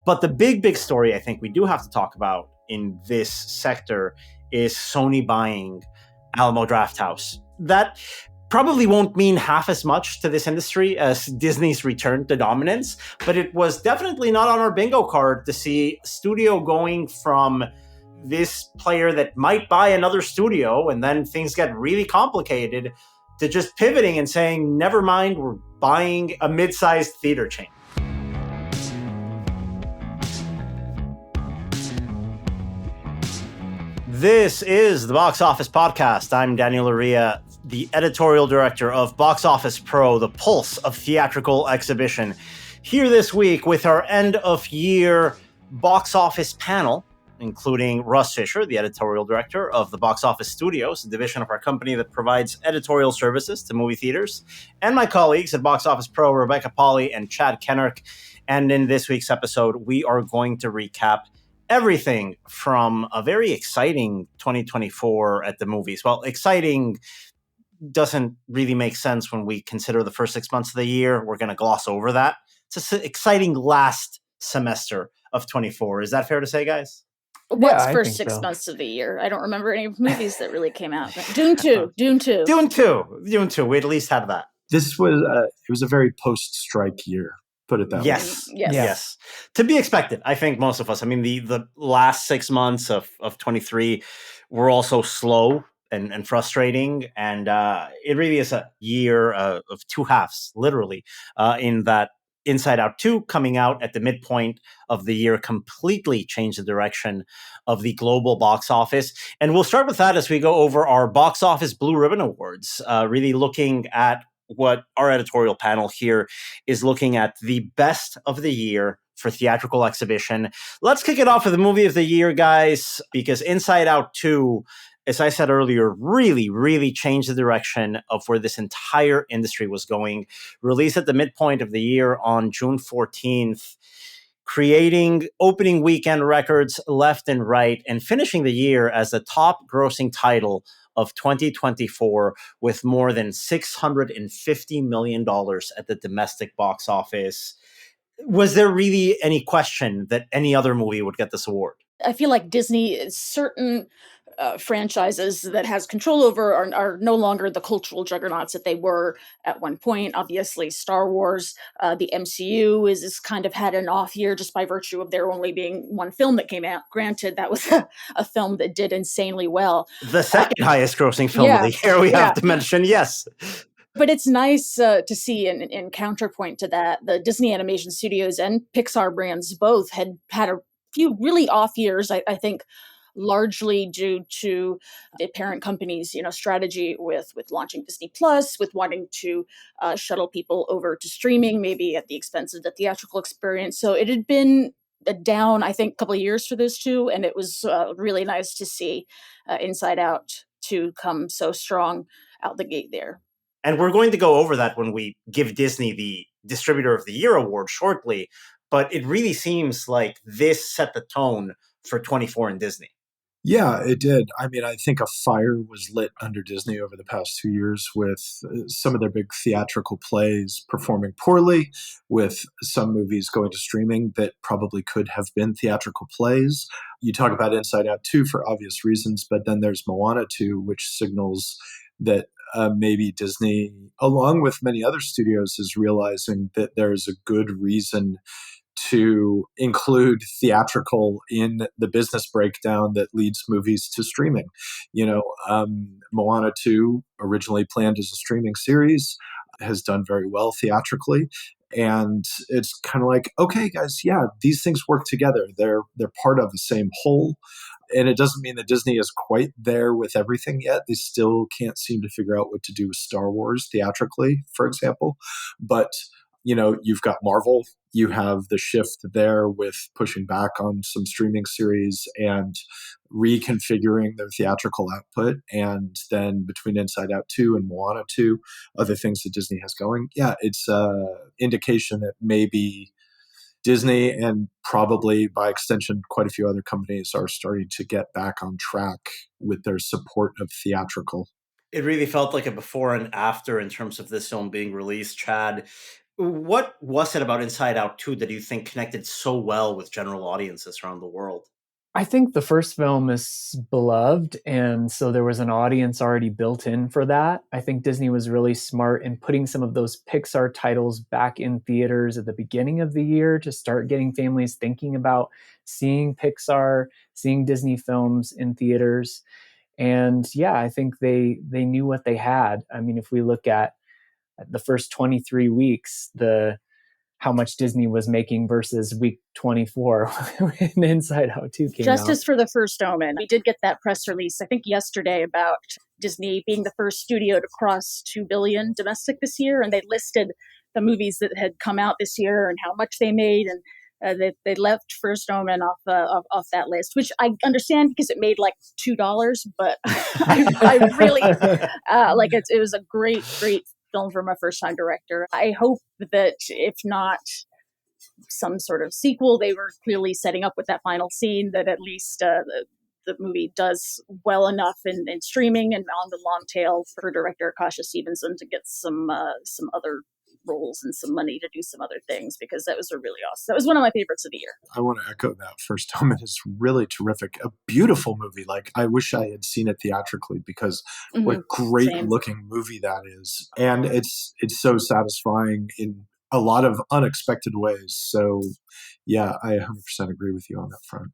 But the big story I think we do have to talk about in this sector is Sony buying Alamo Drafthouse. That probably won't mean half as much to this industry as Disney's return to dominance, but it was definitely not on our bingo card to see studio going from this player that might buy another studio and then things get really complicated to just pivoting and saying, never mind, we're buying a mid-sized theater chain. This is the Box Office Podcast. I'm Daniel Loria, the editorial director of Box Office Pro, the pulse of theatrical exhibition. Here this week with our end-of-year box office panel, including Russ Fischer, the editorial director of the Box Office Studios, a division of our company that provides editorial services to movie theaters, and my colleagues at Box Office Pro, Rebecca Pahle and Chad Kennerk. And in this week's episode, we are going to recap everything from a very exciting 2024 at the movies. Well, exciting doesn't really make sense when we consider the first 6 months of the year. We're going to gloss over that. It's an exciting last semester of 24. Is that fair to say, guys? What's first 6 months of the year? I don't remember any movies that really came out. Dune 2. Dune 2. We at least had that. This was it was a very post-strike year. Put it that way. Yes. To be expected, I think most of us. I mean, the last 6 months of 23 were also slow and frustrating. And it really is a year of two halves, literally, in that Inside Out 2 coming out at the midpoint of the year completely changed the direction of the global box office. And we'll start with that as we go over our Box Office Blue Ribbon Awards, really looking at what our editorial panel here is looking at the best of the year for theatrical exhibition. Let's kick it off with the movie of the year, guys, because Inside Out 2, as I said earlier, really changed the direction of where this entire industry was going. Released at the midpoint of the year on June 14th, creating opening weekend records left and right, and finishing the year as the top grossing title of 2024 with more than $650 million at the domestic box office. Was there really any question that any other movie would get this award? I feel like Disney, certain franchises that has control over are no longer the cultural juggernauts that they were at one point. Obviously, Star Wars, the MCU is kind of had an off year just by virtue of there only being one film that came out. Granted, that was a film that did insanely well. The second highest grossing film of the year, we have to mention, yes. But it's nice to see in counterpoint to that, the Disney Animation Studios and Pixar brands both had a few really off years, I think, largely due to the parent company's strategy with launching Disney Plus, with wanting to shuttle people over to streaming, maybe at the expense of the theatrical experience. So it had been down, I think, a couple of years for those two, and it was really nice to see Inside Out 2 come so strong out the gate there. And we're going to go over that when we give Disney the Distributor of the Year award shortly, but it really seems like this set the tone for 24 in Disney. Yeah, it did. I mean, I think a fire was lit under Disney over the past 2 years with some of their big theatrical plays performing poorly, with some movies going to streaming that probably could have been theatrical plays. You talk about Inside Out 2 for obvious reasons, but then there's Moana 2, which signals that maybe Disney, along with many other studios, is realizing that there's a good reason to include theatrical in the business breakdown that leads movies to streaming. Moana 2, originally planned as a streaming series, has done very well theatrically. And it's kind of like, okay, guys, yeah, these things work together. They're part of the same whole. And it doesn't mean that Disney is quite there with everything yet. They still can't seem to figure out what to do with Star Wars theatrically, for example. But you've got Marvel, you have the shift there with pushing back on some streaming series and reconfiguring their theatrical output. And then between Inside Out 2 and Moana 2, other things that Disney has going. Yeah, it's an indication that maybe Disney and probably by extension quite a few other companies are starting to get back on track with their support of theatrical. It really felt like a before and after in terms of this film being released, Chad. What was it about Inside Out 2 that you think connected so well with general audiences around the world? I think the first film is beloved, and so there was an audience already built in for that. I think Disney was really smart in putting some of those Pixar titles back in theaters at the beginning of the year to start getting families thinking about seeing Pixar, seeing Disney films in theaters. And yeah, I think they knew what they had. I mean, if we look at the first 23 weeks, the how much Disney was making versus week 24 when Inside Out 2 came out. Justice for the First Omen. We did get that press release, I think yesterday, about Disney being the first studio to cross 2 billion domestic this year. And they listed the movies that had come out this year and how much they made. And they left First Omen off that list, which I understand because it made like $2. But I really like it. It was a great film from a first-time director. I hope that if not some sort of sequel, they were clearly setting up with that final scene, that at least the movie does well enough in streaming and on the long tail for director Akasha Stevenson to get some other roles and some money to do some other things, because that was that was one of my favorites of the year. I want to echo that. First Omen is really terrific. A beautiful movie. Like, I wish I had seen it theatrically, because what a great looking movie that is. And it's so satisfying in a lot of unexpected ways. So yeah, I 100% agree with you on that front.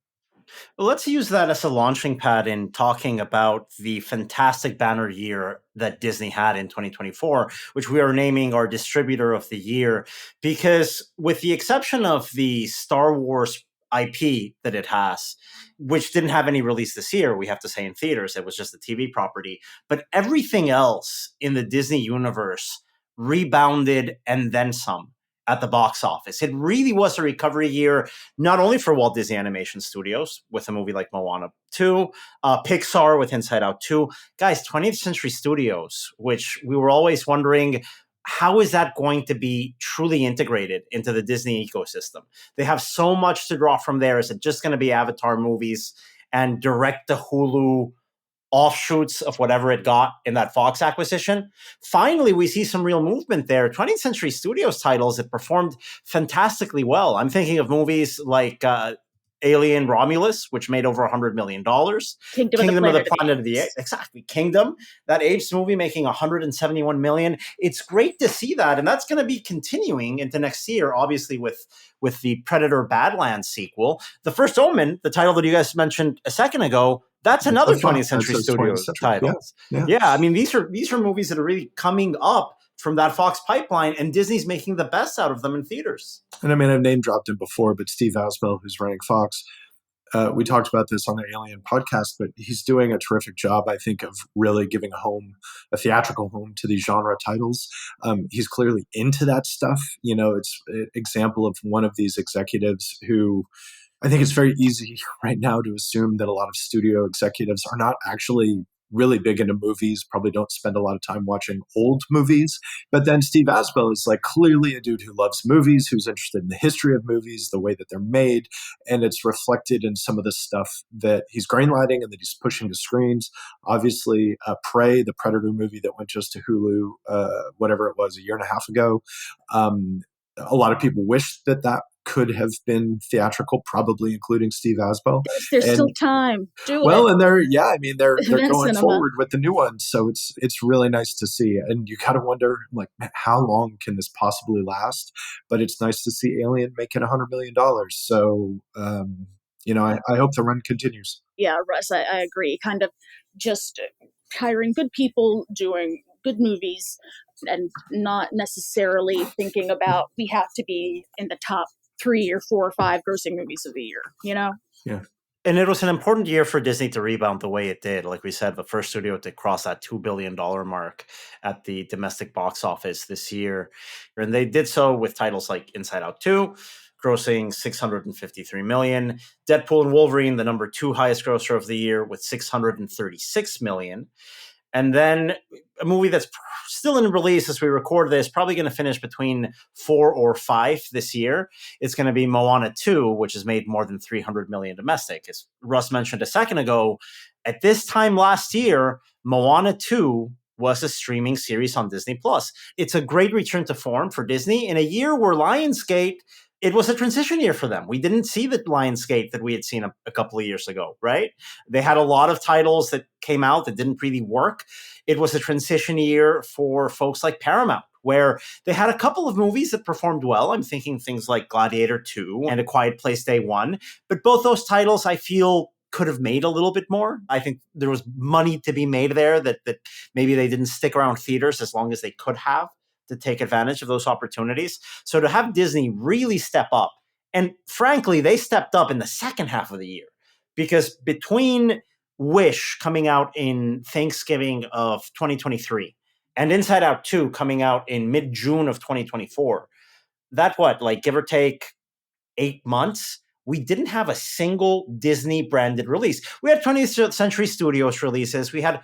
Well, let's use that as a launching pad in talking about the fantastic banner year that Disney had in 2024, which we are naming our distributor of the year, because with the exception of the Star Wars IP that it has, which didn't have any release this year, we have to say, in theaters, it was just a TV property, but everything else in the Disney universe rebounded and then some at the box office. It really was a recovery year, not only for Walt Disney Animation Studios with a movie like Moana 2, Pixar with Inside Out 2. Guys, 20th Century Studios, which we were always wondering, how is that going to be truly integrated into the Disney ecosystem? They have so much to draw from there. Is it just going to be Avatar movies and direct to Hulu offshoots of whatever it got in that Fox acquisition? Finally, we see some real movement there. 20th Century Studios titles that performed fantastically well. I'm thinking of movies like Alien Romulus, which made over $100 million. Kingdom of the Planet of the Apes. Exactly. Kingdom, that Apes movie making $171 million. It's great to see that. And that's going to be continuing into next year, obviously, with the Predator Badlands sequel. The First Omen, the title that you guys mentioned a second ago, that's another 20th Century Studios title. Yeah, I mean, these are movies that are really coming up from that Fox pipeline, and Disney's making the best out of them in theaters. And I mean, I've name dropped him before, but Steve Asbell, who's running Fox, we talked about this on the Alien podcast, but he's doing a terrific job, I think, of really giving a theatrical home to these genre titles. He's clearly into that stuff. You know, it's an example of one of these executives who, I think it's very easy right now to assume that a lot of studio executives are not actually really big into movies, probably don't spend a lot of time watching old movies. But then Steve Asbell is like clearly a dude who loves movies, who's interested in the history of movies, the way that they're made. And it's reflected in some of the stuff that he's greenlighting and that he's pushing to screens. Obviously, Prey, the Predator movie that went just to Hulu, whatever it was, a year and a half ago. A lot of people wish that could have been theatrical, probably including Steve Asbell. There's still time. Do well, it. And they're going forward with the new one, so it's really nice to see. And you kind of wonder, like, how long can this possibly last? But it's nice to see Alien making $100 million. So, I hope the run continues. Yeah, Russ, I agree. Kind of just hiring good people, doing good movies, and not necessarily thinking about we have to be in the top 3 or 4 or 5 grossing movies of the year, you know? Yeah. And it was an important year for Disney to rebound the way it did. Like we said, the first studio to cross that $2 billion mark at the domestic box office this year. And they did so with titles like Inside Out 2, grossing $653 million. Deadpool and Wolverine, the number 2 highest grosser of the year with $636 million. And then a movie that's still in release as we record this, probably going to finish between 4 or 5 this year. It's going to be Moana 2, which has made more than $300 million domestic. As Russ mentioned a second ago, at this time last year, Moana 2 was a streaming series on Disney Plus. It's a great return to form for Disney in a year where Lionsgate, it was a transition year for them. We didn't see the Lionsgate that we had seen a couple of years ago, right? They had a lot of titles that came out that didn't really work. It was a transition year for folks like Paramount, where they had a couple of movies that performed well. I'm thinking things like Gladiator 2 and A Quiet Place Day 1. But both those titles, I feel, could have made a little bit more. I think there was money to be made there that maybe they didn't stick around theaters as long as they could have to take advantage of those opportunities. So to have Disney really step up, and frankly, they stepped up in the second half of the year, because between Wish coming out in Thanksgiving of 2023 and Inside Out 2 coming out in mid-June of 2024, that give or take 8 months, we didn't have a single Disney branded release. We had 20th Century Studios releases. We had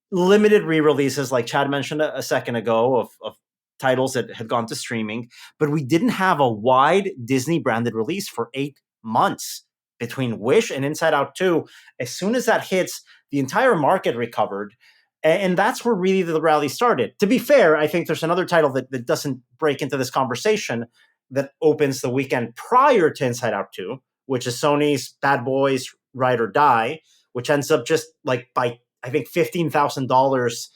limited re-releases, like Chad mentioned a second ago, of titles that had gone to streaming, but we didn't have a wide Disney branded release for 8 months between Wish and Inside Out 2. As soon as that hits, the entire market recovered. And that's where really the rally started. To be fair, I think there's another title that doesn't break into this conversation that opens the weekend prior to Inside Out 2, which is Sony's Bad Boys Ride or Die, which ends up just by, I think, $15,000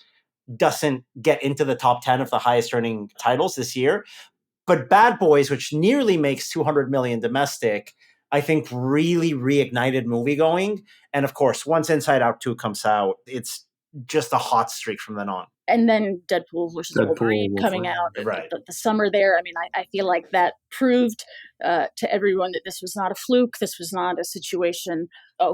doesn't get into the top 10 of the highest earning titles this year. But Bad Boys, which nearly makes $200 million domestic, I think really reignited moviegoing. And of course, once Inside Out 2 comes out, it's just a hot streak from then on. And then Deadpool versus Wolverine coming out the summer there. I mean, I feel like that proved to everyone that this was not a fluke. This was not a situation,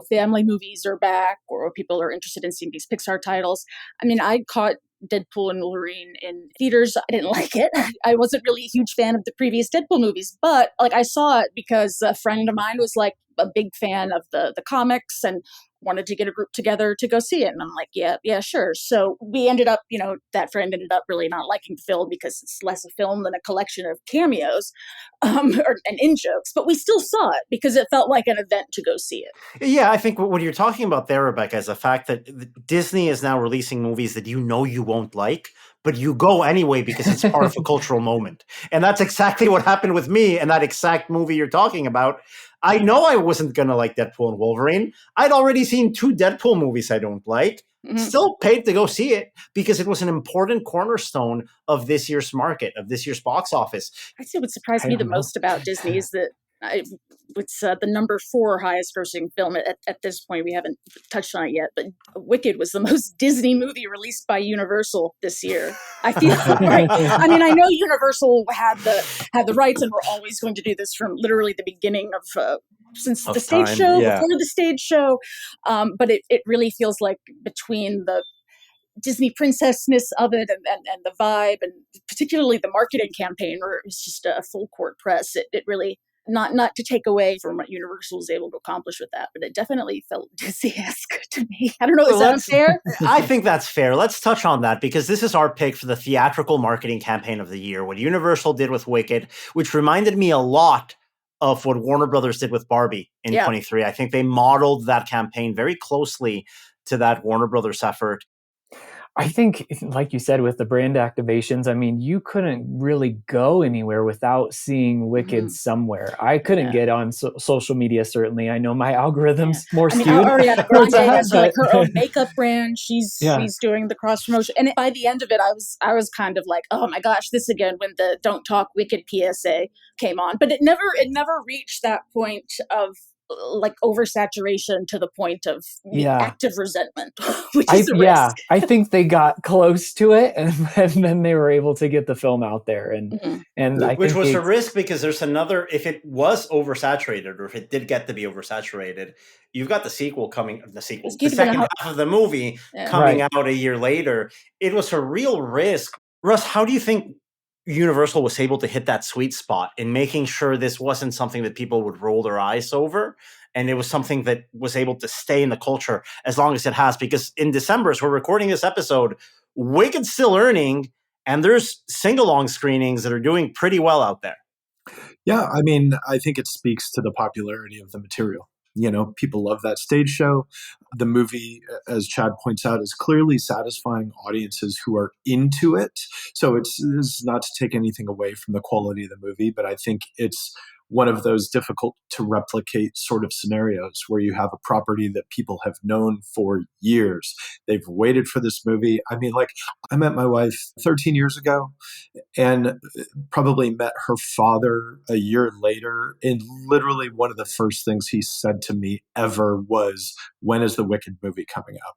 family movies are back, or people are interested in seeing these Pixar titles. I mean, I caught Deadpool and Wolverine in theaters. I didn't like it. I wasn't really a huge fan of the previous Deadpool movies, but I saw it because a friend of mine was a big fan of the comics and wanted to get a group together to go see it. And I'm like, yeah, sure. So we ended up, that friend ended up really not liking the film because it's less a film than a collection of cameos and in-jokes. But we still saw it because it felt like an event to go see it. Yeah, I think what you're talking about there, Rebecca, is the fact that Disney is now releasing movies that you won't like, but you go anyway because it's part of a cultural moment. And that's exactly what happened with me and that exact movie you're talking about. I know I wasn't going to like Deadpool and Wolverine. I'd already seen 2 Deadpool movies I don't like. Mm-hmm. Still paid to go see it because it was an important cornerstone of this year's market, of this year's box office. I'd say what surprised me the most about Disney is that it's the number 4 highest grossing film at this point. We haven't touched on it yet, but Wicked was the most Disney movie released by Universal this year. I feel right. I mean, I know Universal had the rights and were always going to do this from literally the beginning of since the stage show, before the stage show. But it really feels like between the Disney princessness of it and the vibe, and particularly the marketing campaign, where it was just a full court press, it really, not to take away from what Universal was able to accomplish with that, but it definitely felt Disney-esque to me. I don't know, is that fair? I think that's fair. Let's touch on that because this is our pick for the theatrical marketing campaign of the year. What Universal did with Wicked, which reminded me a lot of what Warner Brothers did with Barbie in 23. I think they modeled that campaign very closely to that Warner Brothers effort. I think, like you said, with the brand activations, I mean, you couldn't really go anywhere without seeing Wicked somewhere. I couldn't get on social media, certainly. I know my algorithm's more skewed. Ariana Grande has her own makeup brand. She's doing the cross promotion. And by the end of it, I was kind of like, oh my gosh, this again, when the Don't Talk Wicked PSA came on. But it never reached that point of oversaturation to the point of active resentment, which is a risk. I think they got close to it, and then they were able to get the film out there, and which was a risk because there's another. If it was oversaturated, or if it did get to be oversaturated, you've got the second half of the movie coming out a year later. It was a real risk. Russ, how do you think Universal was able to hit that sweet spot in making sure this wasn't something that people would roll their eyes over, and it was something that was able to stay in the culture as long as it has? Because in December, as we're recording this episode, Wicked's still earning, and there's sing-along screenings that are doing pretty well out there. Yeah, I mean, I think it speaks to the popularity of the material. People love that stage show. The movie, as Chad points out, is clearly satisfying audiences who are into it. So this is not to take anything away from the quality of the movie, but I think it's one of those difficult to replicate sort of scenarios where you have a property that people have known for years. They've waited for this movie. I mean, like, I met my wife 13 years ago and probably met her father a year later. And literally one of the first things he said to me ever was, "When is the Wicked movie coming out?"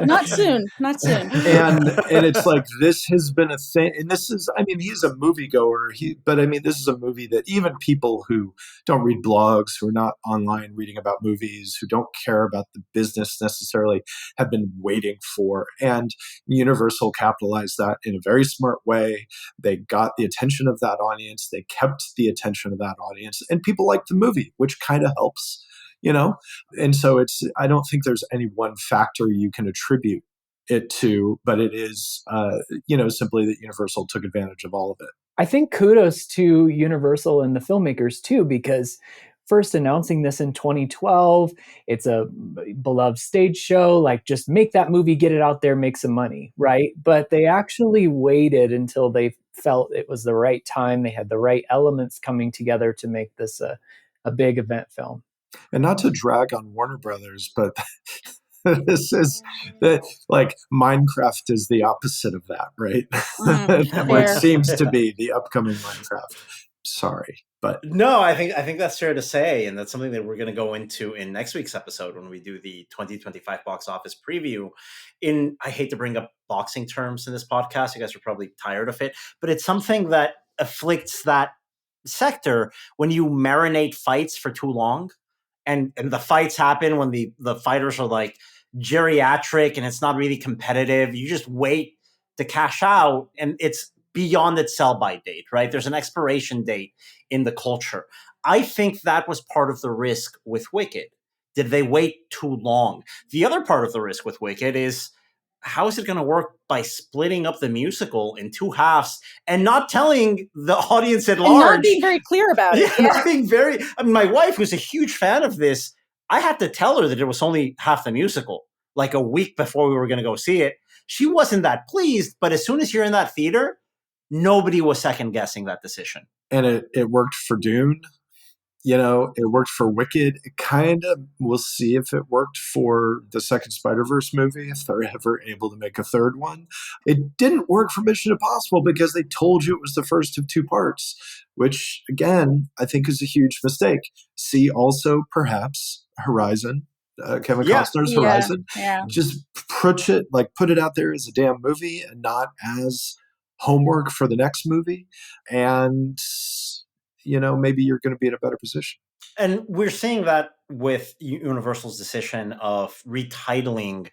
Not soon. And it's like, this has been a thing. And this is, I mean, he's a moviegoer. But I mean, this is a movie that even people who don't read blogs, who are not online reading about movies, who don't care about the business necessarily, have been waiting for. And Universal capitalized that in a very smart way. They got the attention of that audience. They kept the attention of that audience. And people like the movie, which kind of helps. And so I don't think there's any one factor you can attribute it to, but it is, simply that Universal took advantage of all of it. I think kudos to Universal and the filmmakers too, because first announcing this in 2012, it's a beloved stage show, like just make that movie, get it out there, make some money, right? But they actually waited until they felt it was the right time. They had the right elements coming together to make this a big event film. And not to drag on Warner Brothers, but this is like Minecraft is the opposite of that, right? It seems to be the upcoming Minecraft. Sorry, but no, I think that's fair to say, and that's something that we're going to go into in next week's episode when we do the 2025 box office preview. I hate to bring up boxing terms in this podcast, you guys are probably tired of it, but it's something that afflicts that sector when you marinate fights for too long. And the fights happen when the fighters are like geriatric and it's not really competitive. You just wait to cash out and it's beyond its sell-by date, right? There's an expiration date in the culture. I think that was part of the risk with Wicked. Did they wait too long? The other part of the risk with Wicked is, how is it going to work by splitting up the musical in two halves and not telling the audience at large? And not being very clear about it. Yeah. Not being my wife, who's a huge fan of this, I had to tell her that it was only half the musical, like a week before we were going to go see it. She wasn't that pleased, but as soon as you're in that theater, nobody was second guessing that decision. And it worked for Dune. It worked for Wicked. It kind of, we'll see if it worked for the second Spider-Verse movie, if they're ever able to make a third one. It didn't work for Mission Impossible because they told you it was the first of two parts, which, again, I think is a huge mistake. See also, perhaps, Horizon, Kevin Costner's Horizon. Yeah. Just put it out there as a damn movie and not as homework for the next movie. And maybe you're going to be in a better position. And we're seeing that with Universal's decision of retitling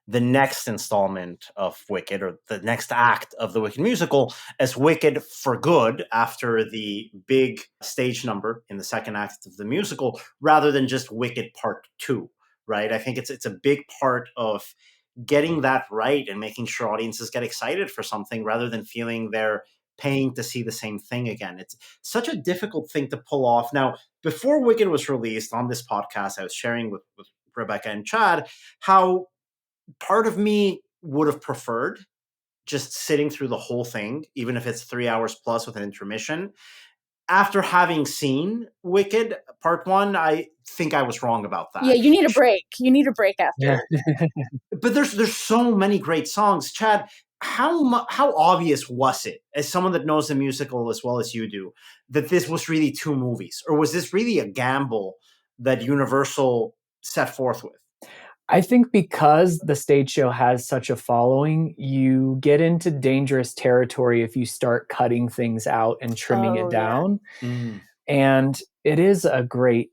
the next installment of Wicked, or the next act of the Wicked musical, as Wicked for Good, after the big stage number in the second act of the musical, rather than just Wicked Part 2, right? I think it's a big part of getting that right and making sure audiences get excited for something rather than feeling they're paying to see the same thing again. It's such a difficult thing to pull off. Now, before Wicked was released on this podcast, I was sharing with Rebecca and Chad how part of me would have preferred just sitting through the whole thing, even if it's 3 hours plus with an intermission. After having seen Wicked Part 1, I think I was wrong about that. Yeah, you need a break. You need a break after. Yeah. But there's so many great songs. Chad, how obvious was it, as someone that knows the musical as well as you do, that this was really two movies? Or was this really a gamble that Universal set forth with? I think because the stage show has such a following, you get into dangerous territory if you start cutting things out and trimming it down. Yeah. Mm. And it is a great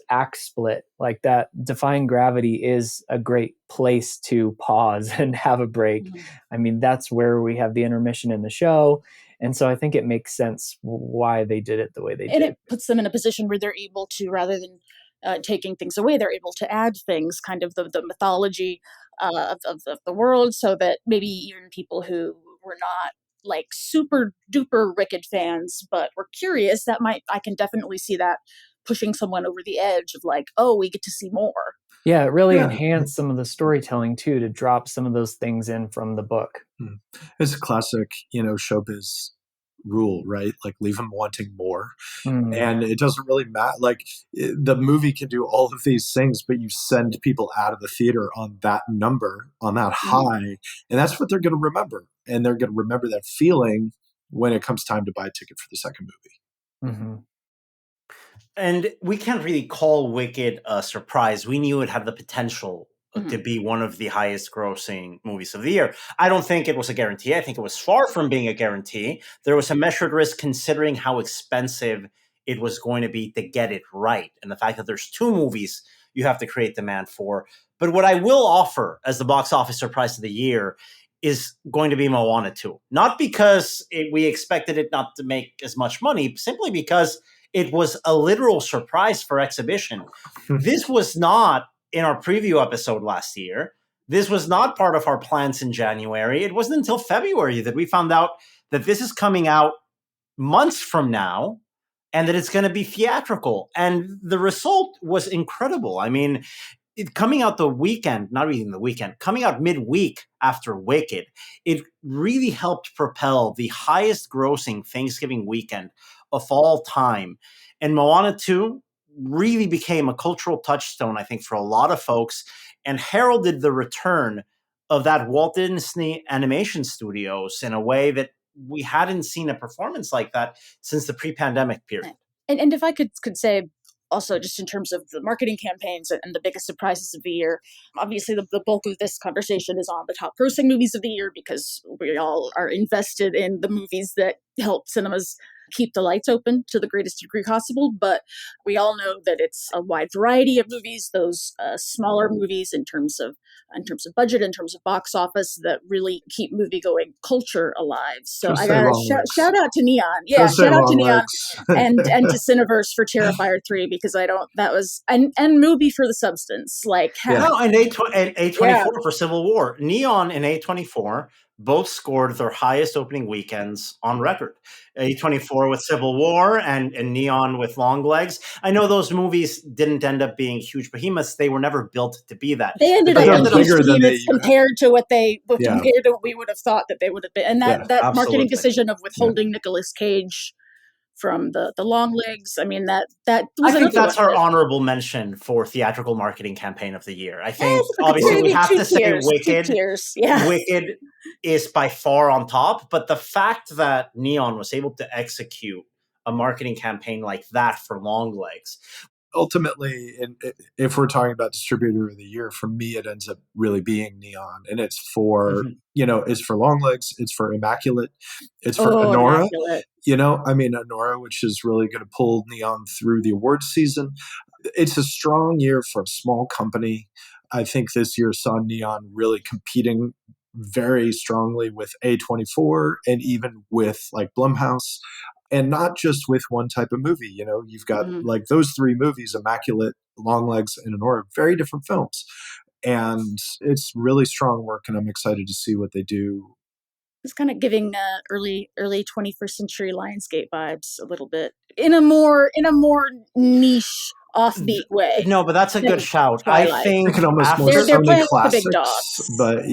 act split. Like that, Defying Gravity is a great place to pause and have a break. Mm-hmm. I mean, that's where we have the intermission in the show. And so I think it makes sense why they did it the way they did. And it puts them in a position where they're able to, rather than taking things away, they're able to add things, kind of the mythology of the world, so that maybe even people who were not like super duper Wicked fans but were curious, I can definitely see that pushing someone over the edge of like, oh, we get to see more. Yeah, it really enhanced some of the storytelling too, to drop some of those things in from the book. It's a classic, showbiz rule, right? Like, leave them wanting more. And it doesn't really matter. Like, the movie can do all of these things, but you send people out of the theater on that number, on that high, and that's what they're going to remember. And they're going to remember that feeling when it comes time to buy a ticket for the second movie. And we can't really call Wicked a surprise. We knew it had the potential to be one of the highest grossing movies of the year. I don't think it was a guarantee. I think it was far from being a guarantee. There was a measured risk considering how expensive it was going to be to get it right. And the fact that there's 2 movies you have to create demand for. But what I will offer as the box office surprise of the year is going to be Moana 2. Not because we expected it not to make as much money, simply because it was a literal surprise for exhibition. This was not in our preview episode last year. This was not part of our plans in January. It wasn't until February that we found out that this is coming out months from now and that it's going to be theatrical. And the result was incredible. I mean, coming out the weekend, not even the weekend, coming out midweek after Wicked, it really helped propel the highest grossing Thanksgiving weekend of all time. And Moana 2 really became a cultural touchstone, I think, for a lot of folks, and heralded the return of that Walt Disney Animation Studios in a way that we hadn't seen a performance like that since the pre-pandemic period. And if I could say, also, just in terms of the marketing campaigns and the biggest surprises of the year, obviously the bulk of this conversation is on the top grossing movies of the year, because we all are invested in the movies that help cinemas keep the lights open to the greatest degree possible. But we all know that it's a wide variety of movies, those smaller movies in terms of budget, in terms of box office, that really keep movie-going culture alive. So I got to shout out to Neon. Yeah, shout out to Neon and to Cineverse for Terrifier 3, because that was, and movie for the substance. Like, no, and A24 for Civil War. Neon and A24 both scored their highest opening weekends on record. A24 with Civil War and Neon with Long Legs. I know those movies didn't end up being huge behemoths. They were never built to be that. They ended up huge behemoths compared to what compared to what we would have thought that they would have been. And that marketing decision of withholding Nicolas Cage from the Long Legs. I mean, that was, I think that's our honorable mention for theatrical marketing campaign of the year. I think obviously we have to say Wicked. Wicked is by far on top, but the fact that Neon was able to execute a marketing campaign like that for Long Legs. Ultimately, if we're talking about distributor of the year, for me, it ends up really being Neon, and it's for it's for Long Legs, it's for Immaculate, it's for Anora. Immaculate. Anora, which is really going to pull Neon through the awards season. It's a strong year for a small company. I think this year saw Neon really competing very strongly with A24 and even with like Blumhouse. And not just with one type of movie. You've got like those 3 movies, Immaculate, Long Legs, and Anora, very different films. And it's really strong work, and I'm excited to see what they do. It's kind of giving early 21st century Lionsgate vibes a little bit in a more niche, offbeat way. No, but that's a good shout. Twilight. I think they're playing classics, the big dogs. But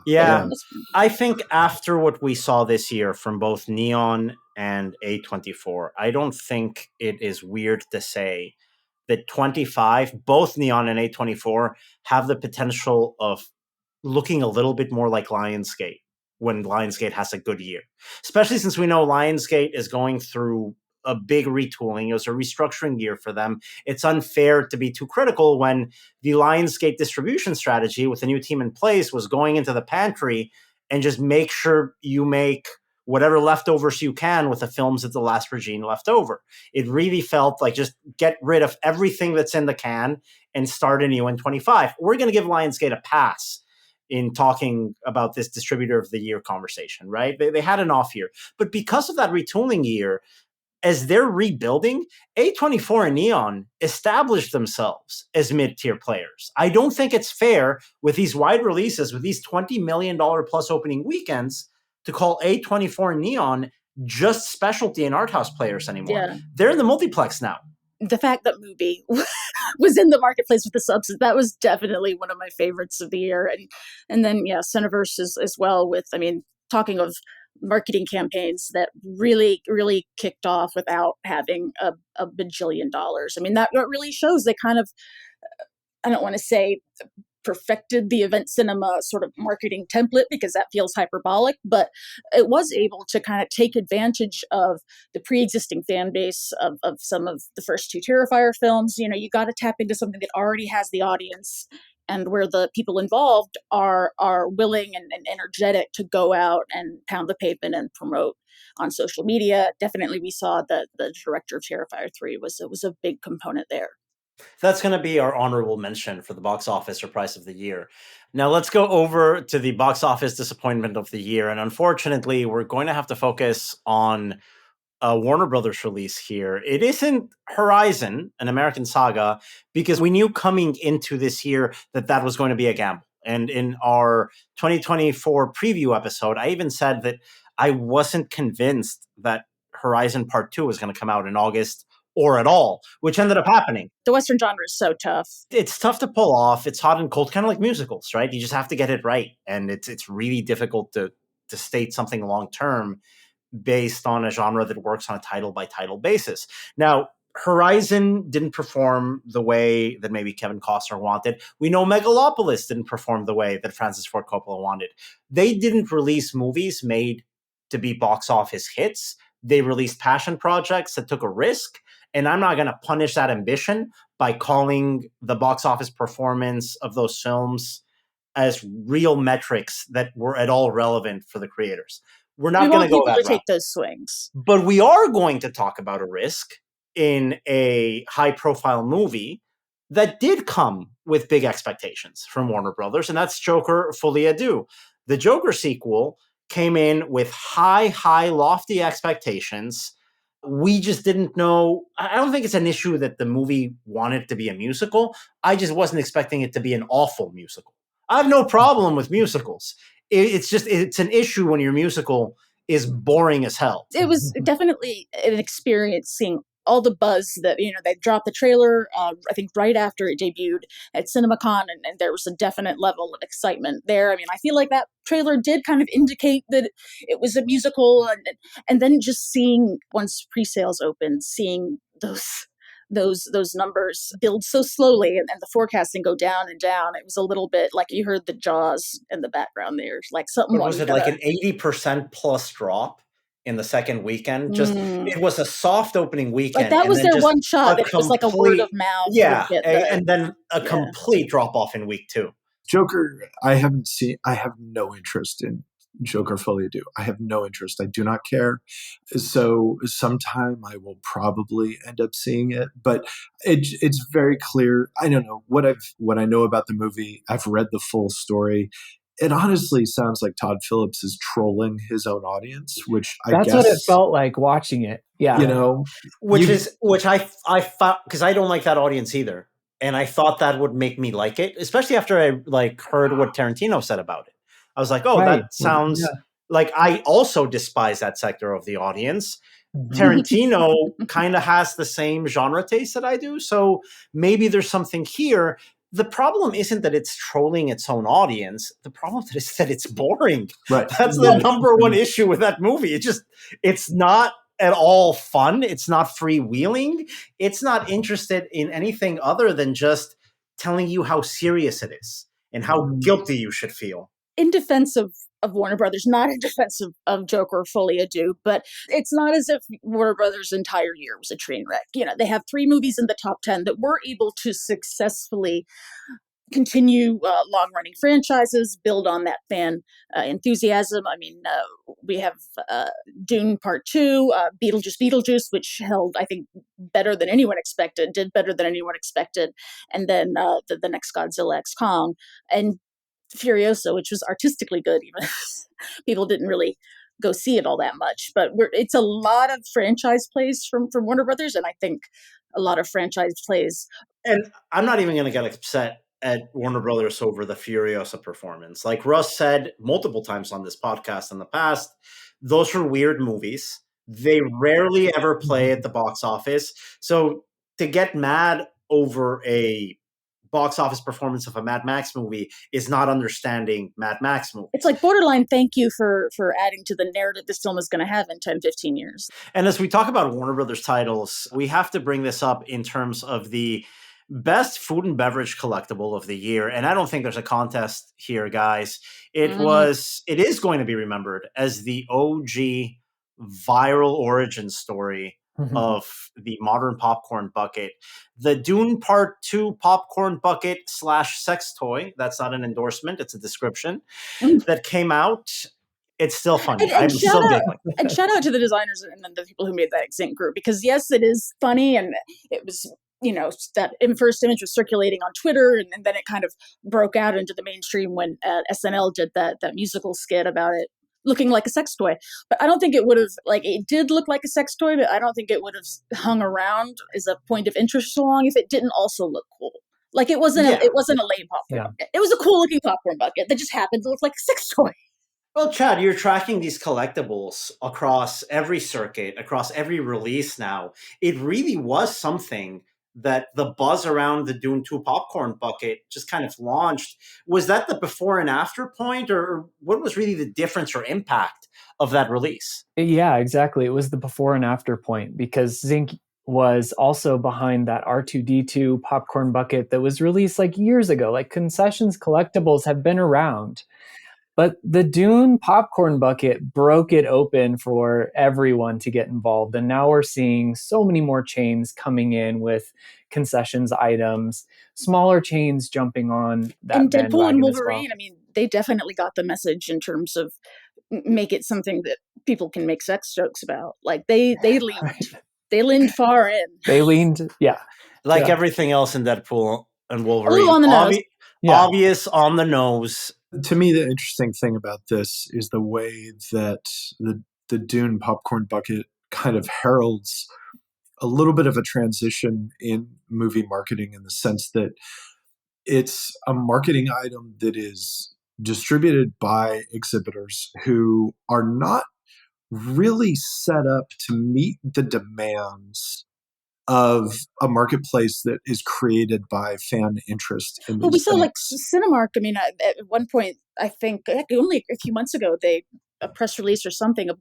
yeah. I think after what we saw this year from both Neon and A24, I don't think it is weird to say that 25, both Neon and A24, have the potential of looking a little bit more like Lionsgate when Lionsgate has a good year. Especially since we know Lionsgate is going through a big retooling. It was a restructuring year for them. It's unfair to be too critical when the Lionsgate distribution strategy with the new team in place was going into the pantry and just make sure you make whatever leftovers you can with the films that the last regime left over. It really felt like just get rid of everything that's in the can and start anew in 25. We're going to give Lionsgate a pass in talking about this distributor of the year conversation, right? They had an off year. But because of that retooling year, as they're rebuilding, A24 and Neon established themselves as mid-tier players. I don't think it's fair with these wide releases, with these $20 million plus opening weekends, to call A24 and Neon just specialty and art house players anymore. Yeah. They're in the multiplex now. the fact that Movie was in the marketplace with the subs, that was definitely one of my favorites of the year. And then, yeah, Cineverse as well with, I mean, talking of marketing campaigns that really, really kicked off without having a bajillion dollars. I mean, that really shows they kind of, I don't want to say perfected the event cinema sort of marketing template because that feels hyperbolic, but it was able to kind of take advantage of the pre-existing fan base of some of the first two Terrifier films. You know, you got to tap into something that already has the audience and where the people involved are willing and energetic to go out and pound the pavement and promote on social media. Definitely we saw that the director of Terrifier 3 was a big component there. That's going to be our honorable mention for the box office surprise of the year. Now let's go over to the box office disappointment of the year. And unfortunately, we're going to have to focus on a Warner Brothers release here. It isn't Horizon, an American saga, because we knew coming into this year that was going to be a gamble. And in our 2024 preview episode, I even said that I wasn't convinced that Horizon Part 2 was going to come out in August or at all, which ended up happening. The Western genre is so tough. It's tough to pull off. It's hot and cold, kind of like musicals, right? You just have to get it right. And it's really difficult to state something long term based on a genre that works on a title by title basis. Now, Horizon didn't perform the way that maybe Kevin Costner wanted. We know Megalopolis didn't perform the way that Francis Ford Coppola wanted. They didn't release movies made to be box office hits. They released passion projects that took a risk. And I'm not going to punish that ambition by calling the box office performance of those films as real metrics that were at all relevant for the creators. We're not going to go that route. Take those swings. But we are going to talk about a risk in a high-profile movie that did come with big expectations from Warner Brothers, and that's Joker Folie à Deux. The Joker sequel came in with high, lofty expectations. We just didn't know. I don't think it's an issue that the movie wanted to be a musical. I just wasn't expecting it to be an awful musical. I have no problem with musicals. It's an issue when your musical is boring as hell. It was definitely an experience seeing all the buzz that, you know, they dropped the trailer, I think right after it debuted at CinemaCon, and there was a definite level of excitement there. I mean, I feel like that trailer did kind of indicate that it was a musical, and then just seeing, once pre-sales opened, seeing those numbers build so slowly and the forecasting go down and down. It was a little bit like you heard the Jaws in the background there. Like something was it like an 80% plus drop in the second weekend? Just it was a soft opening weekend. Like that was their one shot. It was like a word of mouth. Yeah, and then a complete drop off in week 2. Joker, I haven't seen. I have no interest in Joker Folie à Deux. I have no interest. I do not care. So sometime I will probably end up seeing it, but it's very clear. I don't know what I know about the movie. I've read the full story. It honestly sounds like Todd Phillips is trolling his own audience, which I guess that's what it felt like watching it. Yeah, you know, which I thought, because I don't like that audience either, and I thought that would make me like it, especially after I heard what Tarantino said about it. I was like, oh, right. That sounds like I also despise that sector of the audience. Tarantino kind of has the same genre taste that I do, so maybe there's something here. The problem isn't that it's trolling its own audience. The problem is that it's boring. Right. That's the number one issue with that movie. It's not at all fun. It's not freewheeling. It's not interested in anything other than just telling you how serious it is and how guilty you should feel. In defense of Warner Brothers, not in defense of Joker Folie à Deux, but it's not as if Warner Brothers' entire year was a train wreck. You know, they have 3 movies in the top 10 that were able to successfully continue long-running franchises, build on that fan enthusiasm. I mean, we have Dune Part 2, Beetlejuice, which held, I think, did better than anyone expected, and then the next Godzilla X Kong, and Furiosa, which was artistically good, even people didn't really go see it all that much. But it's a lot of franchise plays from Warner Brothers, and I think a lot of franchise plays. And I'm not even going to get upset at Warner Brothers over the Furiosa performance. Like Russ said multiple times on this podcast in the past, those are weird movies. They rarely ever play at the box office. So to get mad over a box office performance of a Mad Max movie is not understanding Mad Max movies. It's like borderline thank you for adding to the narrative this film is going to have in 10, 15 years. And as we talk about Warner Brothers titles, we have to bring this up in terms of the best food and beverage collectible of the year. And I don't think there's a contest here, guys. It is going to be remembered as the OG viral origin story of the modern popcorn bucket. The Dune Part 2 popcorn bucket / sex toy, that's not an endorsement, it's a description, that came out. It's still funny. I'm still giggling. And shout out to the designers and the people who made that Xink group, because yes, it is funny, and it was, that first image was circulating on Twitter, and then it kind of broke out into the mainstream when SNL did that musical skit about it looking like a sex toy. But I don't think it would have, it did look like a sex toy, but I don't think it would have hung around as a point of interest so long if it didn't also look cool. It wasn't a lame popcorn bucket. It was a cool looking popcorn bucket that just happened to look like a sex toy. Well, Chad, you're tracking these collectibles across every circuit, across every release now. It really was something that the buzz around the Dune 2 popcorn bucket just kind of launched. Was that the before and after point, or what was really the difference or impact of that release? Yeah, exactly. It was the before and after point, because Xink was also behind that R2-D2 popcorn bucket that was released years ago. Concessions collectibles have been around. But the Dune popcorn bucket broke it open for everyone to get involved. And now we're seeing so many more chains coming in with concessions items, smaller chains jumping on that. And Deadpool and Wolverine, they definitely got the message in terms of make it something that people can make sex jokes about. They leaned. They leaned far in. They leaned, yeah. Everything else in Deadpool and Wolverine. A little on the nose. Obvious on the nose. To me, the interesting thing about this is the way that the Dune popcorn bucket kind of heralds a little bit of a transition in movie marketing, in the sense that it's a marketing item that is distributed by exhibitors who are not really set up to meet the demands of a marketplace that is created by fan interest in we saw things. Cinemark. At one point, I think only a few months ago, a press release or something of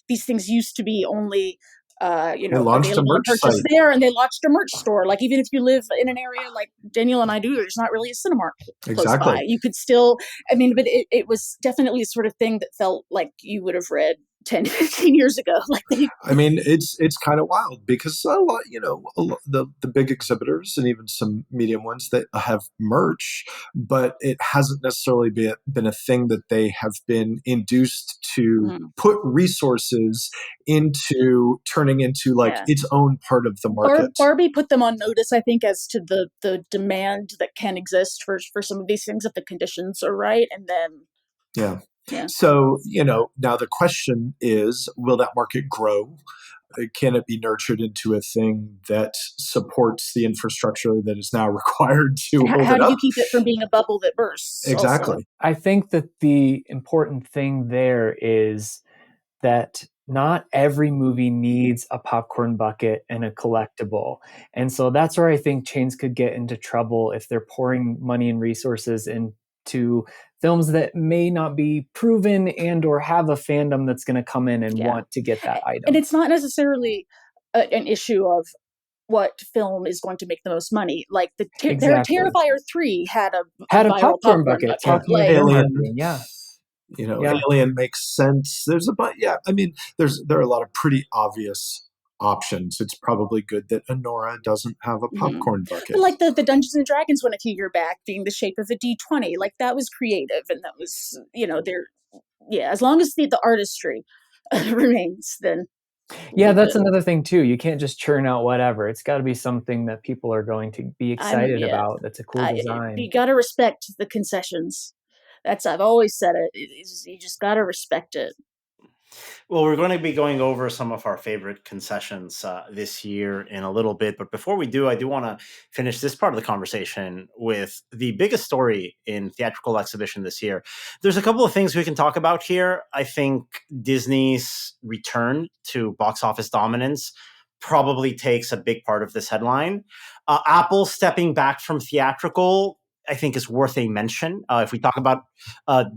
these things used to be only they launched a merch purchase site there, and they launched a merch store. Even if you live in an area like Daniel and I do, there's not really a Cinemark close by. You could still, but it was definitely the sort of thing that felt like you would have read 10, 15 years ago. It's kind of wild, because a lot, the big exhibitors and even some medium ones that have merch, but it hasn't necessarily been a thing that they have been induced to put resources into turning into its own part of the market. Barbie put them on notice, I think, as to the demand that can exist for some of these things if the conditions are right, and then yeah. So, now the question is, will that market grow? Can it be nurtured into a thing that supports the infrastructure that is now required to hold it up? How do you keep it from being a bubble that bursts? Exactly. Also? I think that the important thing there is that not every movie needs a popcorn bucket and a collectible. And so that's where I think chains could get into trouble if they're pouring money and resources into films that may not be proven and or have a fandom that's going to come in and want to get that item. And it's not necessarily an issue of what film is going to make the most money. Terrifier 3 had a popcorn bucket. Alien, Alien makes sense. There's there are a lot of pretty obvious options. It's probably good that Honora doesn't have a popcorn bucket. But the Dungeons and Dragons one a few years back being the shape of a D20, that was creative, and that was, as long as the artistry remains, then. Yeah, that's another thing too. You can't just churn out whatever. It's got to be something that people are going to be excited about. That's a cool design. You got to respect the concessions. I've always said it. You just got to respect it. Well, we're going to be going over some of our favorite concessions this year in a little bit. But before we do, I do want to finish this part of the conversation with the biggest story in theatrical exhibition this year. There's a couple of things we can talk about here. I think Disney's return to box office dominance probably takes a big part of this headline. Apple stepping back from theatrical, I think, is worth a mention. If we talk about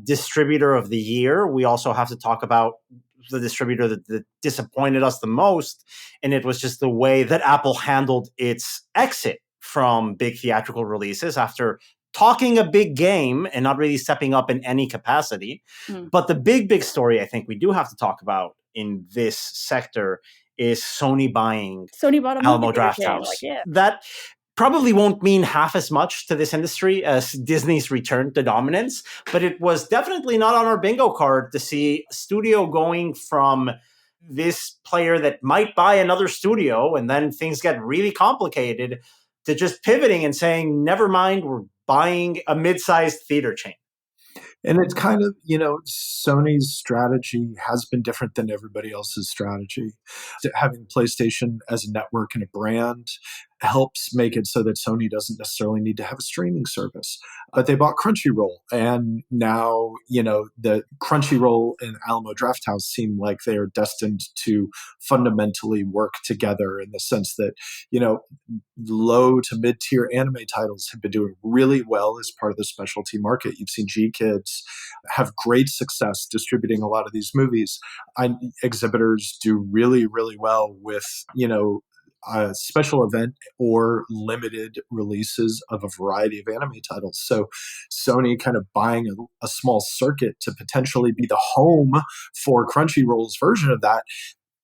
distributor of the year, we also have to talk about the distributor that disappointed us the most. And it was just the way that Apple handled its exit from big theatrical releases after talking a big game and not really stepping up in any capacity. But the big story I think we do have to talk about in this sector is Sony buying bought a Alamo movie theater chain. Drafthouse. Like, yeah. That probably won't mean half as much to this industry as Disney's return to dominance, but it was definitely not on our bingo card to see a studio going from this player that might buy another studio and then things get really complicated to just pivoting and saying, never mind, we're buying a mid-sized theater chain. And it's kind of, Sony's strategy has been different than everybody else's strategy. Having PlayStation as a network and a brand helps make it so that Sony doesn't necessarily need to have a streaming service. But they bought Crunchyroll, and now, the Crunchyroll and Alamo Drafthouse seem like they are destined to fundamentally work together in the sense that, low to mid-tier anime titles have been doing really well as part of the specialty market. You've seen G-Kids have great success distributing a lot of these movies. Exhibitors do really, really well with, a special event or limited releases of a variety of anime titles. So Sony kind of buying a small circuit to potentially be the home for Crunchyroll's version of that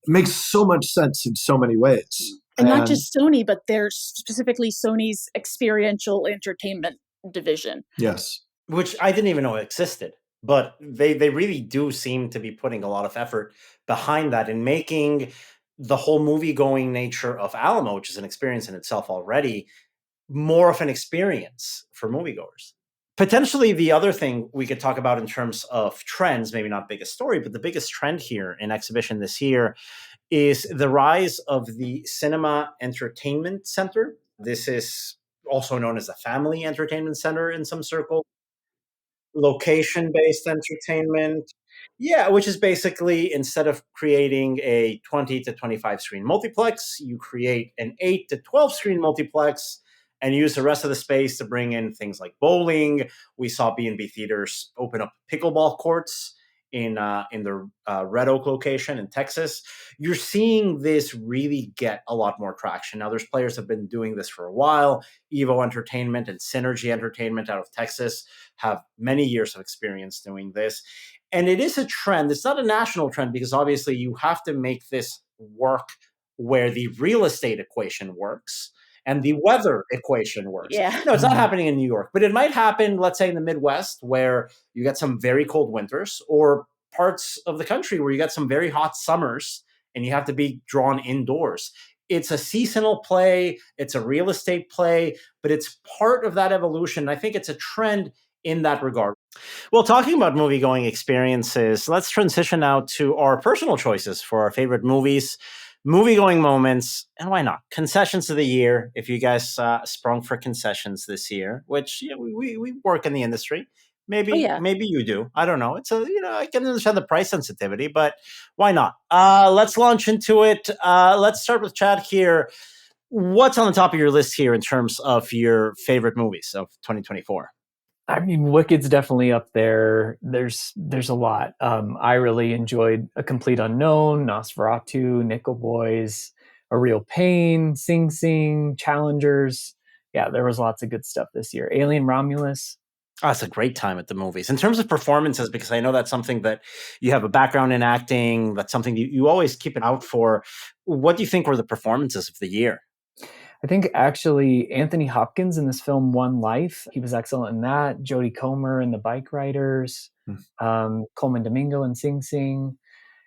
makes so much sense in so many ways. And not just Sony, but there's specifically Sony's experiential entertainment division. Yes. Which I didn't even know existed. But they really do seem to be putting a lot of effort behind that and making the whole movie-going nature of Alamo, which is an experience in itself already, more of an experience for moviegoers. Potentially the other thing we could talk about in terms of trends, maybe not biggest story, but the biggest trend here in exhibition this year is the rise of the Cinema Entertainment Center. This is also known as the Family Entertainment Center in some circles. Location-based entertainment. Yeah, which is basically instead of creating a 20 to 25 screen multiplex, you create an 8 to 12 screen multiplex and use the rest of the space to bring in things like bowling. We saw B&B theaters open up pickleball courts in the Red Oak location in Texas. You're seeing this really get a lot more traction. Now, there's players that have been doing this for a while. Evo Entertainment and Synergy Entertainment out of Texas have many years of experience doing this. And it is a trend. It's not a national trend because obviously you have to make this work where the real estate equation works and the weather equation works. Yeah. No, it's not happening in New York, but it might happen, let's say, in the Midwest, where you get some very cold winters, or parts of the country where you get some very hot summers and you have to be drawn indoors. It's a seasonal play, it's a real estate play, but it's part of that evolution. I think it's a trend in that regard. Well, talking about movie-going experiences, let's transition now to our personal choices for our favorite movies. Movie-going moments, and why not? Concessions of the year. If you guys sprung for concessions this year, which we work in the industry, maybe you do. I don't know. It's I can understand the price sensitivity, but why not? Let's launch into it. Let's start with Chad here. What's on the top of your list here in terms of your favorite movies of 2024? I mean, Wicked's definitely up there. There's a lot. I really enjoyed A Complete Unknown, Nosferatu, Nickel Boys, A Real Pain, Sing Sing, Challengers. Yeah, there was lots of good stuff this year. Alien Romulus. Oh, it's a great time at the movies. In terms of performances, because I know that's something that you have a background in acting, that's something you always keep it out for. What do you think were the performances of the year? I think actually Anthony Hopkins in this film One Life. He was excellent in that. Jodie Comer in The Bike Riders. Coleman Domingo in Sing Sing.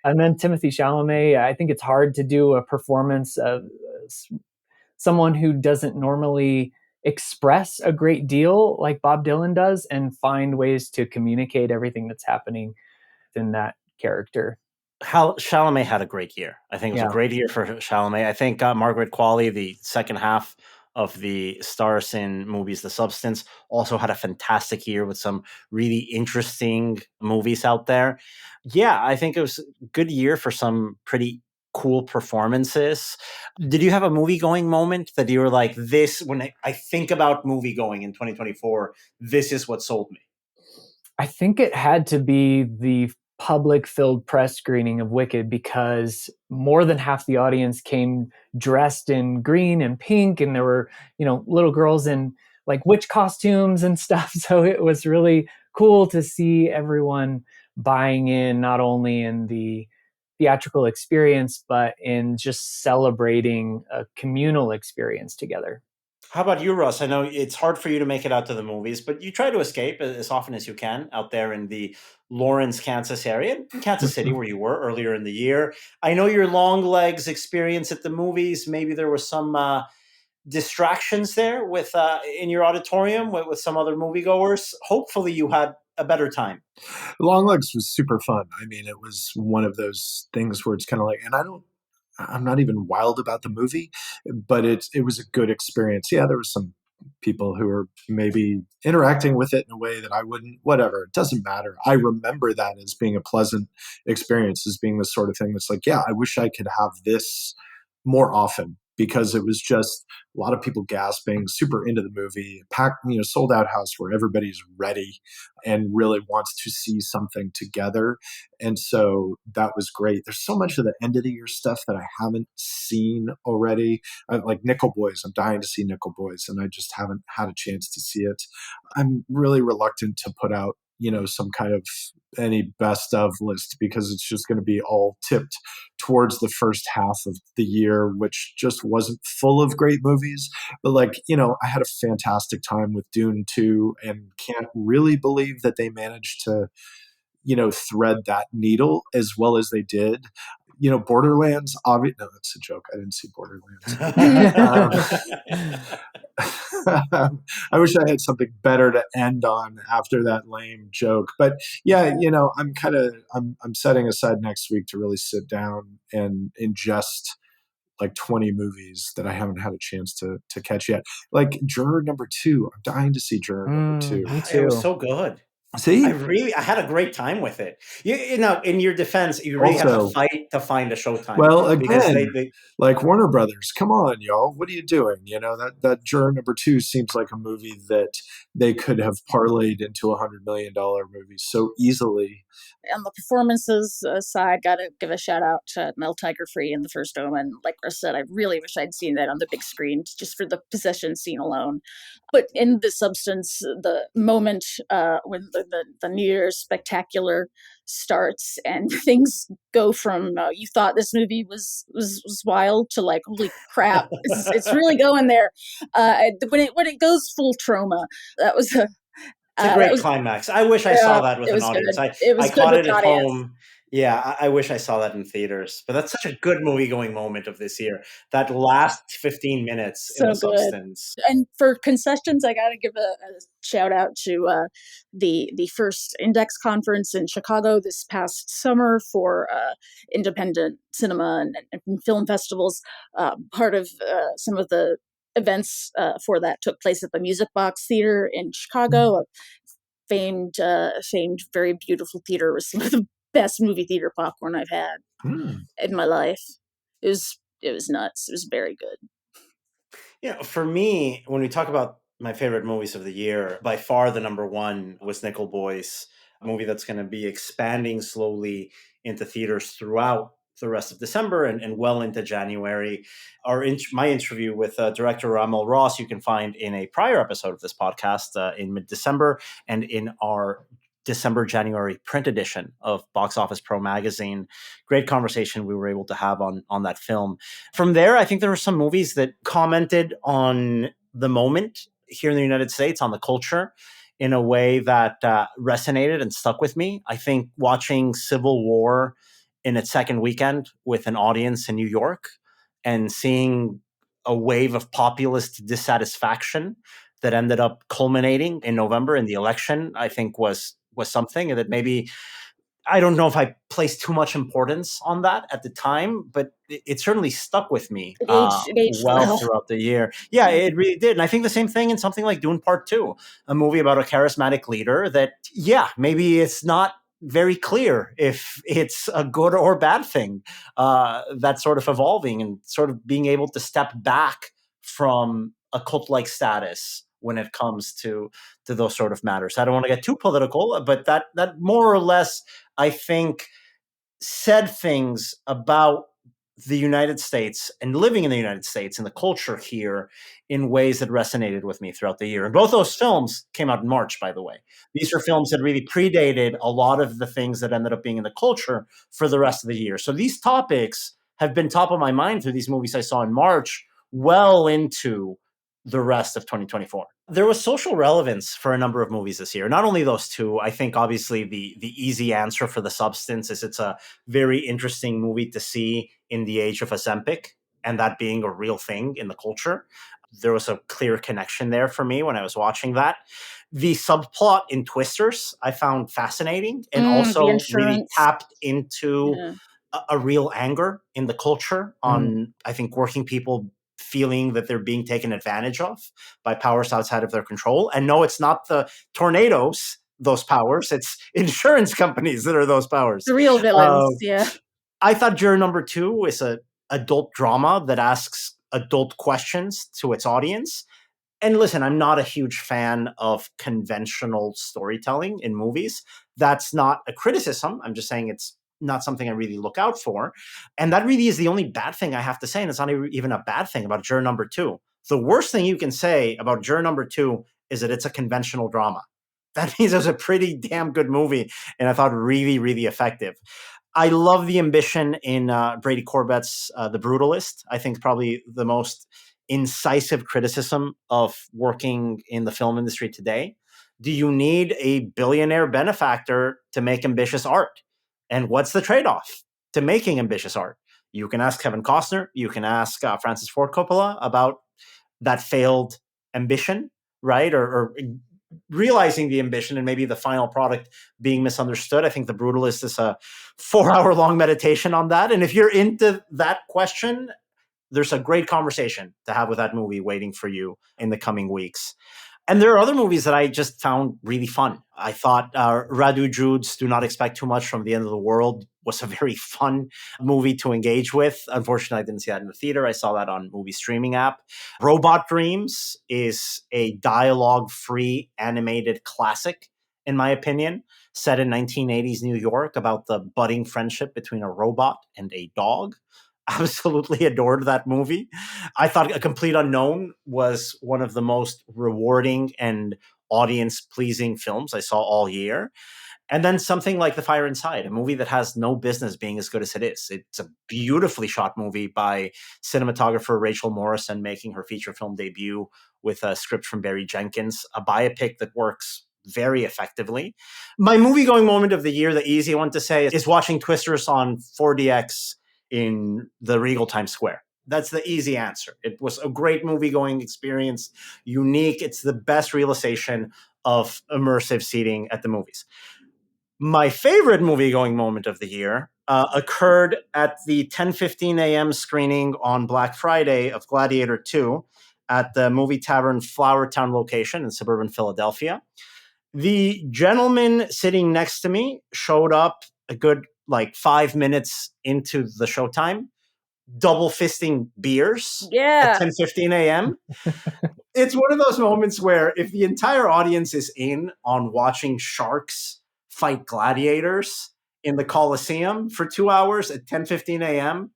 And then Timothée Chalamet. I think it's hard to do a performance of someone who doesn't normally express a great deal like Bob Dylan does and find ways to communicate everything that's happening in that character. Chalamet had a great year. I think it was a great year for Chalamet. I think Margaret Qualley, the second half of the stars in movies The Substance, also had a fantastic year with some really interesting movies out there. Yeah, I think it was a good year for some pretty cool performances. Did you have a movie going moment that you were like, this, when I think about movie going in 2024, this is what sold me? I think it had to be the public filled press screening of Wicked, because more than half the audience came dressed in green and pink, and there were, little girls in like witch costumes and stuff. So it was really cool to see everyone buying in, not only in the theatrical experience, but in just celebrating a communal experience together. How about you, Russ? I know it's hard for you to make it out to the movies, but you try to escape as often as you can out there in the Lawrence, Kansas area, Kansas City, where you were earlier in the year. I know your long legs experience at the movies. Maybe there were some distractions there with in your auditorium with some other moviegoers. Hopefully you had a better time. Long Legs was super fun. I mean, it was one of those things where it's kind of like, and I'm not even wild about the movie, but it was a good experience. Yeah, there was some people who were maybe interacting with it in a way that I wouldn't, whatever, it doesn't matter. I remember that as being a pleasant experience, as being the sort of thing that's like, yeah, I wish I could have this more often, because it was just a lot of people gasping, super into the movie, packed, sold out house where everybody's ready and really wants to see something together. And so that was great. There's so much of the end of the year stuff that I haven't seen already. Like Nickel Boys. I'm dying to see Nickel Boys, and I just haven't had a chance to see it. I'm really reluctant to put out some kind of any best of list, because it's just going to be all tipped towards the first half of the year, which just wasn't full of great movies. But I had a fantastic time with Dune 2, and can't really believe that they managed to, thread that needle as well as they did. Borderlands, obviously, no, that's a joke. I didn't see Borderlands. I wish I had something better to end on after that lame joke. But yeah, I'm setting aside next week to really sit down and ingest like 20 movies that I haven't had a chance to catch yet. Like Juror number 2. I'm dying to see Juror number 2. Me too. It was so good. See, I had a great time with it. In your defense, you really have to fight to find a showtime. Well, again, because they like Warner Brothers, come on, y'all, what are you doing? That Juror number 2 seems like a movie that they could have parlayed into $100 million movie so easily. On the performances side, got to give a shout out to Mel Tiger-Free in The First Omen. Like Chris said, I really wish I'd seen that on the big screen, just for the possession scene alone. But in the substance, the moment when the New Year's spectacular starts and things go from you thought this movie was wild to like, holy crap, it's really going there. When it goes full trauma, that was a It's a great climax. I wish I saw that with an audience. I caught it at home. Yeah, I wish I saw that in theaters. But that's such a good movie-going moment of this year. That last 15 minutes in the substance. And for Concessions, I got to give a shout-out to the first Index conference in Chicago this past summer for independent cinema and film festivals. Part of some of the events for that took place at the Music Box Theater in Chicago, a famed, very beautiful theater with some of the best movie theater popcorn I've had in my life. It was nuts. It was very good. For me, when we talk about my favorite movies of the year, by far the number one was Nickel Boys, a movie that's going to be expanding slowly into theaters throughout the rest of December and well into January. My interview with director Ramal Ross, you can find in a prior episode of this podcast in mid-December, and in our December-January print edition of Box Office Pro magazine. Great conversation we were able to have on that film. From there, I think there were some movies that commented on the moment here in the United States, on the culture, in a way that resonated and stuck with me. I think watching Civil War in its second weekend with an audience in New York and seeing a wave of populist dissatisfaction that ended up culminating in November in the election, I think was something that maybe, I don't know if I placed too much importance on that at the time, but it certainly stuck with me It aged well throughout the year. Yeah, it really did. And I think the same thing in something like Dune Part 2, a movie about a charismatic leader that, maybe it's not very clear if it's a good or bad thing. That's sort of evolving and sort of being able to step back from a cult-like status when it comes to those sort of matters. I don't want to get too political, but that more or less, I think, said things about the United States and living in the United States and the culture here in ways that resonated with me throughout the year. And both those films came out in March, by the way. These are films that really predated a lot of the things that ended up being in the culture for the rest of the year. So these topics have been top of my mind through these movies I saw in March, well into the rest of 2024. There was social relevance for a number of movies this year. Not only those two, I think obviously the easy answer for the substance is it's a very interesting movie to see in the age of Ozempic and that being a real thing in the culture. There was a clear connection there for me when I was watching that. The subplot in Twisters I found fascinating and also really tapped into a real anger in the culture on, I think, working people feeling that they're being taken advantage of by powers outside of their control. And no, it's not the tornadoes, those powers. It's insurance companies that are those powers. The real villains, I thought Juror Number 2 is an adult drama that asks adult questions to its audience. And listen, I'm not a huge fan of conventional storytelling in movies. That's not a criticism. I'm just saying it's not something I really look out for. And that really is the only bad thing I have to say. And it's not even a bad thing about Juror Number 2. The worst thing you can say about Juror Number 2 is that it's a conventional drama. That means it was a pretty damn good movie. And I thought really, really effective. I love the ambition in Brady Corbett's The Brutalist. I think probably the most incisive criticism of working in the film industry today. Do you need a billionaire benefactor to make ambitious art? And what's the trade-off to making ambitious art? You can ask Kevin Costner. You can ask Francis Ford Coppola about that failed ambition, right? Or realizing the ambition and maybe the final product being misunderstood. I think The Brutalist is a 4-hour-long meditation on that. And if you're into that question, there's a great conversation to have with that movie waiting for you in the coming weeks. And there are other movies that I just found really fun. I thought Radu Jude's Do Not Expect Too Much from the End of the World was a very fun movie to engage with. Unfortunately, I didn't see that in the theater. I saw that on movie streaming app. Robot Dreams is a dialogue-free animated classic, in my opinion, set in 1980s New York about the budding friendship between a robot and a dog. Absolutely adored that movie. I thought A Complete Unknown was one of the most rewarding and audience-pleasing films I saw all year. And then something like The Fire Inside, a movie that has no business being as good as it is. It's a beautifully shot movie by cinematographer Rachel Morrison making her feature film debut with a script from Barry Jenkins, a biopic that works very effectively. My movie-going moment of the year, the easy one to say, is watching Twisters on 4DX in the Regal Times Square. That's the easy answer. It was a great movie-going experience, unique. It's the best realization of immersive seating at the movies. My favorite movie-going moment of the year occurred at the 10:15 a.m. screening on Black Friday of Gladiator 2 at the Movie Tavern Flowertown location in suburban Philadelphia. The gentleman sitting next to me showed up a good 5 minutes into the showtime, double fisting beers at 10:15 a.m. It's one of those moments where if the entire audience is in on watching sharks fight gladiators in the Coliseum for 2 hours at 10:15 a.m.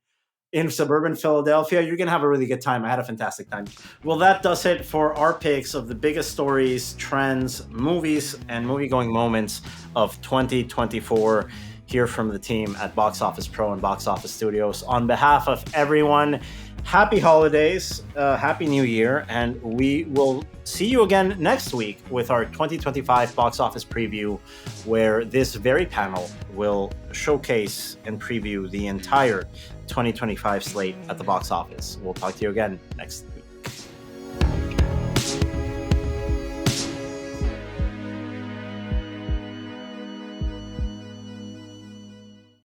in suburban Philadelphia, you're going to have a really good time. I had a fantastic time. Well, that does it for our picks of the biggest stories, trends, movies, and movie-going moments of 2024. Here from the team at Box Office Pro and Box Office Studios. On behalf of everyone, happy holidays, happy new year, and we will see you again next week with our 2025 box office preview, where this very panel will showcase and preview the entire 2025 slate at the box office. We'll talk to you again next week.